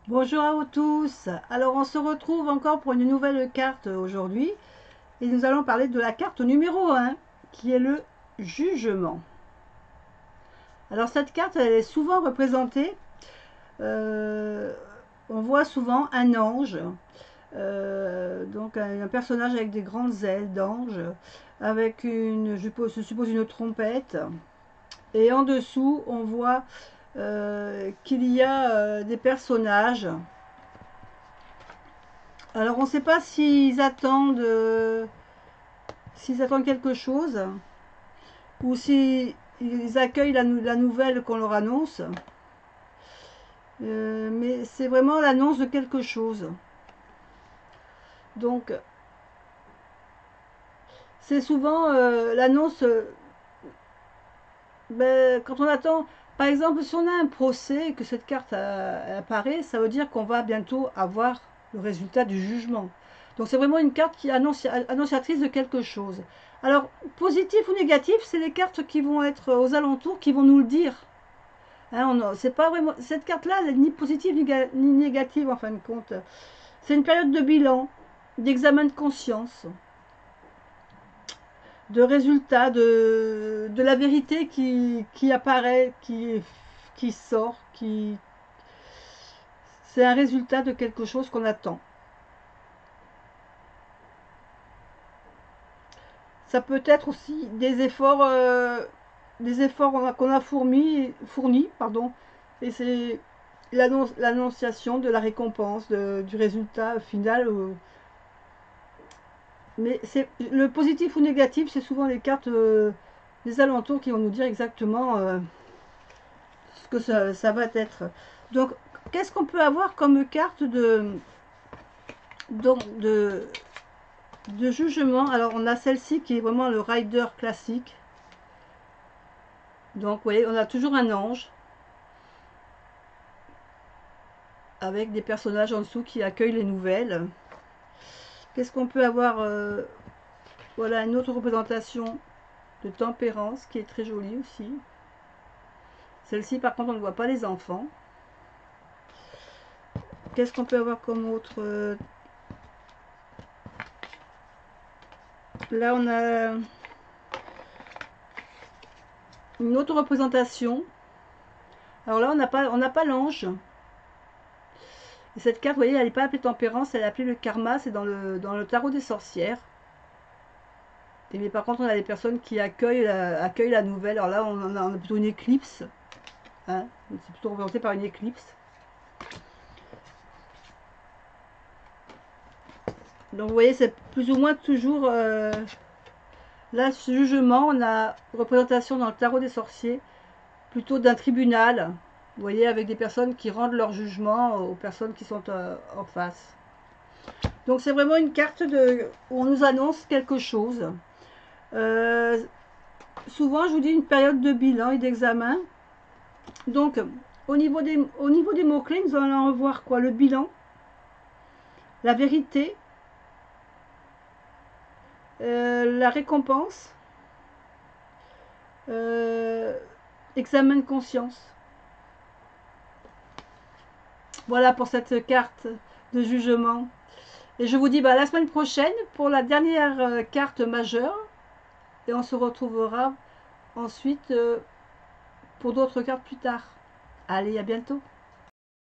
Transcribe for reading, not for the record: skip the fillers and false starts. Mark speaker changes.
Speaker 1: Bonjour à vous tous. Alors on se retrouve encore pour une nouvelle carte aujourd'hui et nous allons parler de la carte numéro 1 qui est le jugement. Alors cette carte elle est souvent représentée, on voit souvent un ange, donc un personnage avec des grandes ailes d'ange, avec je suppose une trompette, et en dessous on voit qu'il y a des personnages. Alors on ne sait pas s'ils attendent quelque chose ou s'ils accueillent la nouvelle qu'on leur annonce. Mais c'est vraiment l'annonce de quelque chose. Donc c'est souvent l'annonce, quand on attend, par exemple si on a un procès et que cette carte apparaît, ça veut dire qu'on va bientôt avoir le résultat du jugement. Donc c'est vraiment une carte qui annonciatrice de quelque chose. Alors, positif ou négatif, c'est les cartes qui vont être aux alentours qui vont nous le dire. Hein, c'est pas vraiment, cette carte-là, elle n'est ni positive ni négative en fin de compte. C'est une période de bilan, d'examen de conscience, de résultat, de la vérité qui apparaît, qui sort, c'est un résultat de quelque chose qu'on attend. Ça peut être aussi des efforts qu'on a fournis, pardon, et c'est l'annonciation de la récompense, du résultat final. Mais c'est le positif ou négatif, c'est souvent les cartes des alentours qui vont nous dire exactement ce que ça va être. Donc, qu'est-ce qu'on peut avoir comme carte donc, de jugement? Alors, on a celle-ci qui est vraiment le rider classique. Donc, vous voyez, on a toujours un ange avec des personnages en dessous qui accueillent les nouvelles. Qu'est-ce qu'on peut avoir voilà, une autre représentation de tempérance qui est très jolie aussi. Celle-ci, par contre, on ne voit pas les enfants. Qu'est-ce qu'on peut avoir comme autre là, on a une autre représentation. Alors là, on n'a pas l'ange. Et cette carte, vous voyez, elle n'est pas appelée tempérance, elle est appelée le karma. C'est dans le tarot des sorcières. Et mais par contre, on a des personnes qui accueillent la nouvelle. Alors là, on a plutôt une éclipse. Hein, c'est plutôt représenté par une éclipse. Donc vous voyez, c'est plus ou moins toujours là, ce jugement, on a représentation dans le tarot des sorciers, plutôt d'un tribunal. Vous voyez, avec des personnes qui rendent leur jugement aux personnes qui sont en face. Donc c'est vraiment une carte où on nous annonce quelque chose. Euh, Souvent, je vous dis une période de bilan et d'examen. Donc, au niveau des mots-clés, nous allons revoir quoi? Le bilan, la vérité, la récompense, examen de conscience. Voilà pour cette carte de jugement. Et je vous dis à la semaine prochaine pour la dernière carte majeure. Et on se retrouvera ensuite pour d'autres cartes plus tard. Allez, à bientôt.